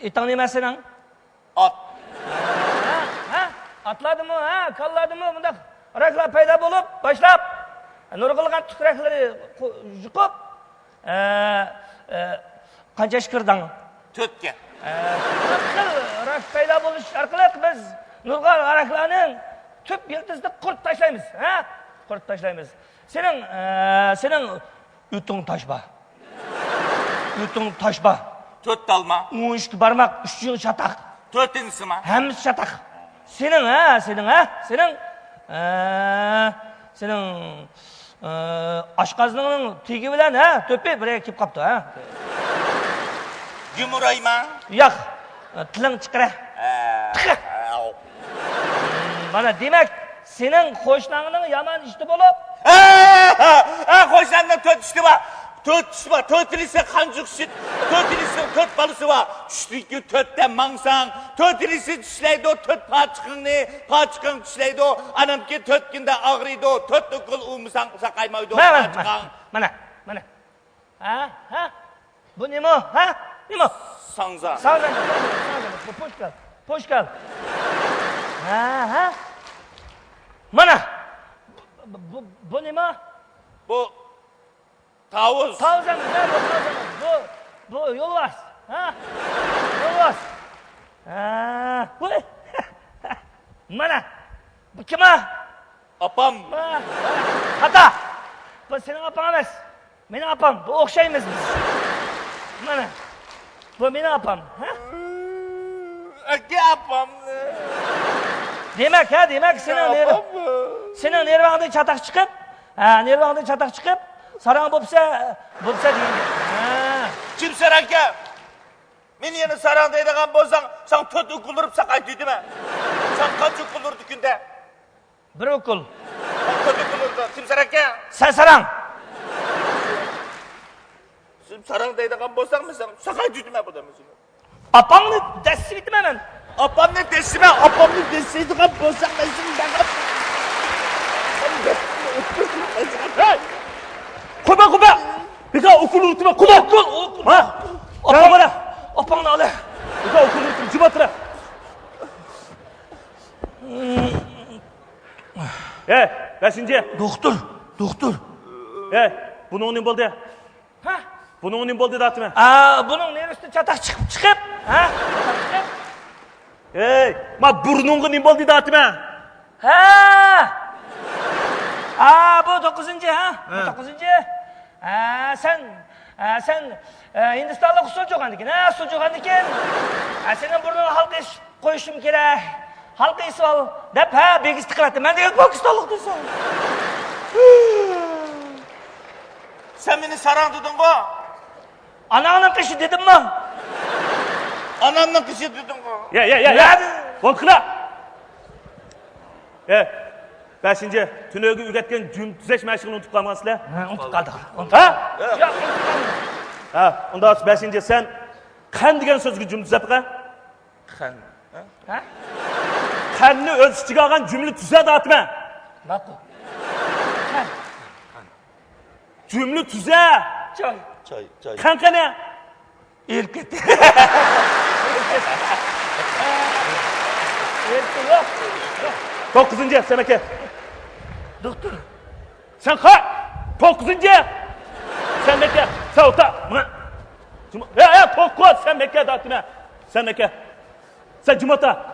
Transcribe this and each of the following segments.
İtan nima senin? At. Ha? Atladı mı? Ha? Kalladı mı? Bunda raklar payda bulup, başlap. Nurgulgan tükrakları yıkıp, kanca şıkırdan. Tötke. Rak payda buluş arkalık biz nurgal araklarının tüp yıldızını kurt taşlayımız. Ha? Kurt taşlayımız. Senin ütün taşba. Ütün taşba. Töt dalma. 13 barmak, 3 yıl çatak. Tötüncüsü mü? Hemiz çatak. Senin aşkazının tigi bilen ha, töpü buraya kip kaptı ha. Yumurayma. Yok, tilin çıkara. Bana demek, senin hoşlanğının yaman işte bulup. Hoşlanğının töt işte var. Töt var. Tötülüse kancık süt. Tötülüse töt balısı var. Düştüğü tötten mangsan. Tötülüse düşleydi o töt paçkını. Paçkın düşleydi o. Anamki töt günde ağrıydı o. Töt okul umusan sakaymaydı o paçkan. Mana. Ha? Bu ne mi o? Ha? Ne mi o? Sanza. Sanza. Poşkal. Ha? Mana. Bu ne mi o? Bu tavus. Tavuzamız. Bu yolvas. Ha? Yolvas. Bu ne? Mana. Bu kim ha? Apam. Hata. Bu senin apan emez. Benim apam. Bu okşayımız biz. Mana. Bu benim apam. Ha? Ake apam. Demek senin nervağında çatak çıkıp, sarana bulsa deyin. Kim saranke? Meni yeni sarandaydıgan bolsan, sen töt ukuldurup sakaytıydı mı? Sen kaç ukulurdu günde? Bir okul. Sen töt ukulurdu. Kim saranke? Sen saran. Sen sarandaydıgan bolsan mı sen? Sakaytıydı mı bu da mesela? Apanını desi bittim hemen. Apamın desime, apamın deseydigan bolsan mesela ben... Hey! Kuba! Bir daha okul unutma, kuba! Okul. Ha? Apan bana. Apanını al. Bir daha okul unutma, cıbatıra! Beşinci. Doktor. Bunun ne oldu ya? Ha? Bunun ne oldu dağıtma? Bunun neresi çatak çıkıp. Ha? Çatak çıkıp. Burnunun ne oldu dağıtma? Bu 9. ha? Bu 9. Sen Hindistan'da sucuğandıkin, ha? Sucuğandıkin. Senin burnunu halka iş koyuşum gerek. Halka iş ol. Dep ha, bilgisi tıkırattım. Ben de Pakistanlık diyorsun. Sen beni sarandırdın bu. Ananın kışı dedim mi? Ananın kışı dedin bu. Ya. Volkla! Beşinci. Tünögü üretken düzeş meşgulunu unutup kalmasıyla. Unutup kaldık. Ha? Yok, Ondan sonra beşinci sen kan degan sözgü cümle düzeltme. Kan. Ha? Kanni öz içine algan cümle tüze dağıtma. Bak o. Cümle tüze. Çay. Kanka ne? Erip gitti. Yok. 9. Semeke. Doktor. Sen kay. 9. Semeke. Sauta. Tokko Semeke dağıtma. Semeke. Sen cumata.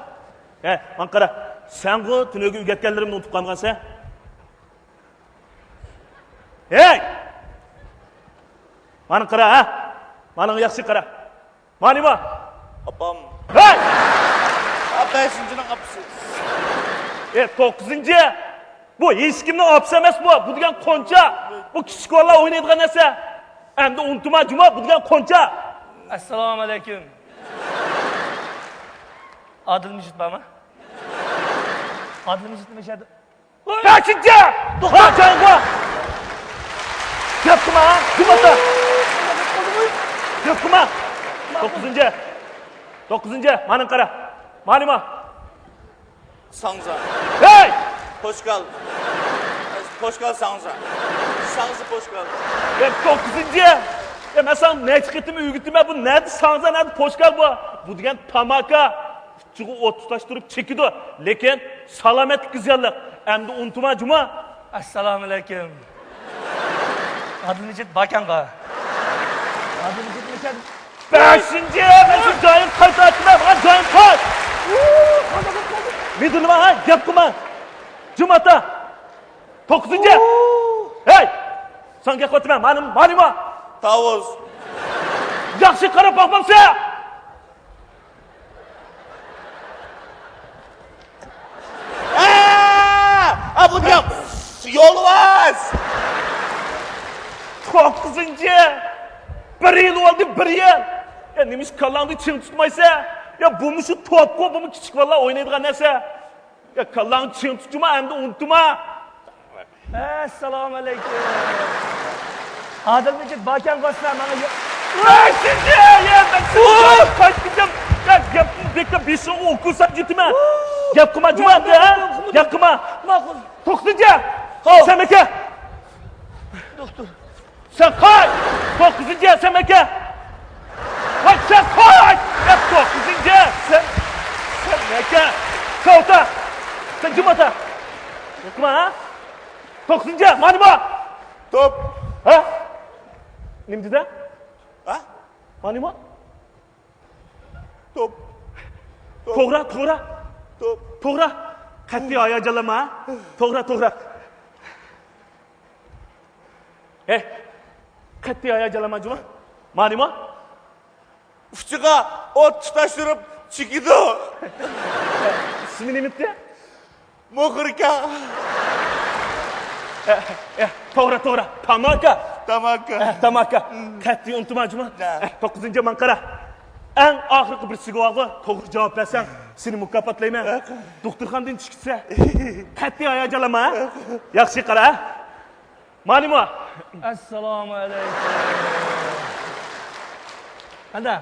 Ankara. Sen bu tünögü ügetkenlerimini unutup kalmağın sen. Manın kara ha? Manın yakşı kara. Mani var? Apam. Hey! Beşincinin kapısı. 9. Bu hiç kimden hapse emas bu. Bu degan konça. Bu kichik bolalar o'ynaydigan narsa. Endi unutma cuma bu degan konça. Assalomu alaykum. Adil Mijit bormi? Adil Mijit nima ishadi? 5. Doktor Cangwa. Yapma ha. Cumata. Yapma. 9. Manın kara. Manima. Sanza. Hey! Poşkal. Poşkal sanza. Sanzı poşkal. 9. Ya mesela ne çıkıttım ügütüme bu nerede sanza nerede poşkal bu? Bu diyen tamaka. Çünkü o tutaştırıp çekiyor. Lekin salamet güzellik. Hem de unutma cuma. Assalomu alaykum. Adilmijit Bakanqa. Adilmijit necha? Beşinci. Ben şu cayın kayıt açma. Ben cayın kayıt. Bir durma ha. Yap kuma. Cumata. 9. Hey. Sen gel koytma. Benim var. Tavus. Yaxşı qarab baxmamsa. Bu diyen yolvaz. 9. Bir yıl oldu bir yıl. Ya neymiş kallandı çın tutmaysa. Ya bu mu şu top bu mu küçük valla oynaydığı neyse. Ya kallandı çın tutma hem de unutma. Assalomu alaykum. Adilmijit Bakanqa sizlar mana Beşinci. Ya ben seni kaçmayacağım. Ya yaptım bekle bir şey okursan gitme. Yapma cuma ha. Yapma. ma'qul. 9. Sen meke. Doktor. Sen kaç. 9. sen meke. Kaç sen kaç. Ya 9. Sen meke. Kauta. Sen cumata. Yapma ha. 9. Manima. Top. Ha? Nimdi de? Ha? Manima. Top. Toğra. Top. Toğra. Katli ayacalama ha. Toğra. Katli ayacalama cuma. Manima. Fıçığa ot tutaştırıp çıkıdı. İsmi neydi? Mokırka. Toğra. Tamaka. Tamaka. Tamaka. Katli unutma cuma. Ne? 9. mankara. En ahırkı bir sigorga toğru cevap versen seni mükafotlayman. Doktorxonadan chiqsa qat'iy ayajolama ha. Yaxshi qara ha. Ma'lumot. Assalomu alaykum. Qanday?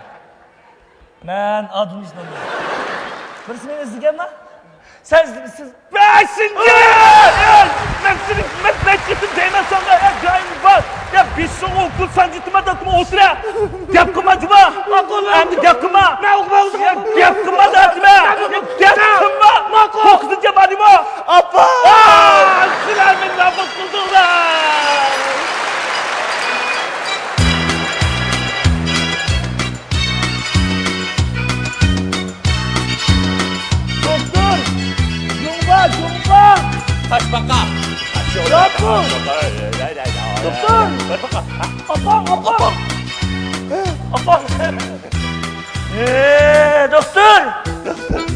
Men Adilmijitman. Birisi meni izlaganmi? Sen izlamaysiz. 5. Ben seni mesleğim deyman sana. Gayim var. Ya bir şey okul sancıtıma da kuma otura. Yapkıma cuma. Hem de yapkıma. Yapkıma da atma. Yapkıma. 9. ma'lumot. Apa. Sizler beni nafız kıldırlar. Doktor! Jumba! Taşbaka. Yapma! Doktor! Apam!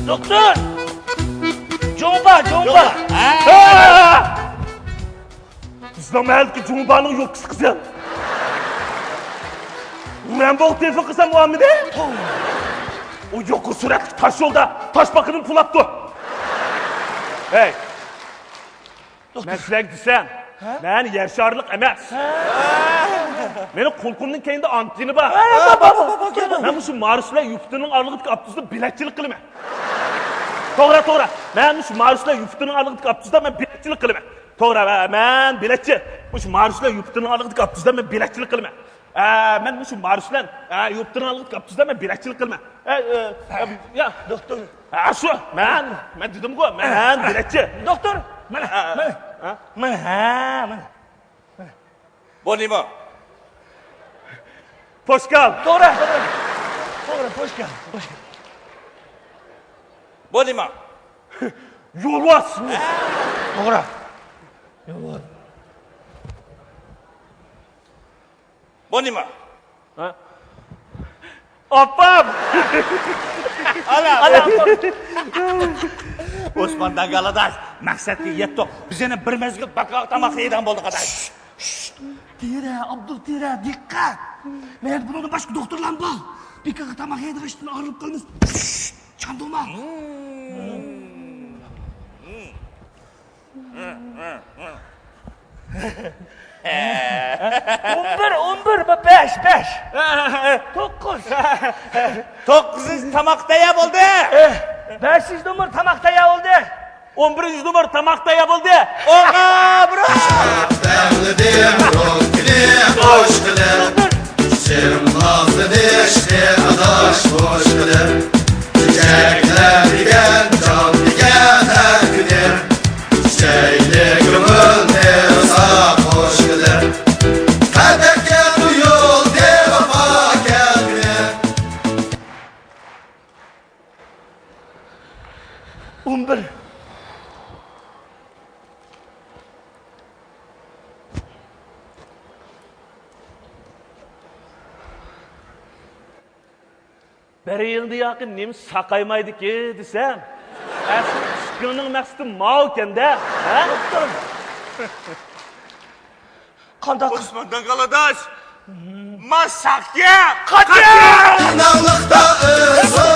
Doktor! Jumba! İslam ki Cumhurbaşkanı yok kızım. Ben bu telefon kısam Muhammed'e. O yok o sürekli taş yolda taş bakının pulattı. Hey. Meslek desem. Ben yaşarlık emez. Benim kulkumdan kendi antini var. Ben şu marusla yuftunun ağırlığı abdüzde bilekçilik kılımı. Toğra. Ben şu marusla yuftunun ağırlığı abdüzde ben bilekçilik kılımı. Toğra ben bilekçi. Şu marusla yuftunun ağırlığı abdüzde ben bilekçilik kılımı. Ben şu marusla yuftunun ağırlığı abdüzde ben bilekçilik kılımı. Ya Doktor! şu ben dedim ki ben bilekçi. Doktor! Mana. Bonimo. Poşkal. To'g'ri, po'shka. Bonimo. Yolvas. To'g'ri. Bonimo. Apam. Ala. Osman Dangaladay. Maksatga yetdik. Biz yana bir mezgil baqa tamoq yeydan bo'ldik aday. Abdul tera, diqqat. Men bularni boshqa doktorlar bor. Bekaga tamoq yedirishdan og'rib qolmas. Chandoma. 11, 5. 9. 9 tamoqda ya bo'ldi. 5 nomer tamoqda oldi. 11. numara tamakta yapıldı. Oha bro. Derdim rokli hoş kılır Sırmazlı dişli adaş hoş gelir. Çiçekler diken, can diken her güne. Çiçekli gümül sap hoş gelir. Kadeke duyul devama kendine. 11. Beri endi yakın nemi sakaymaydı ki desem. Aslında çıkının maksatı mal kende. Ha? Kandak. Osman'dan kaladaş. Masakya. Kaçın! Nallıkta ısı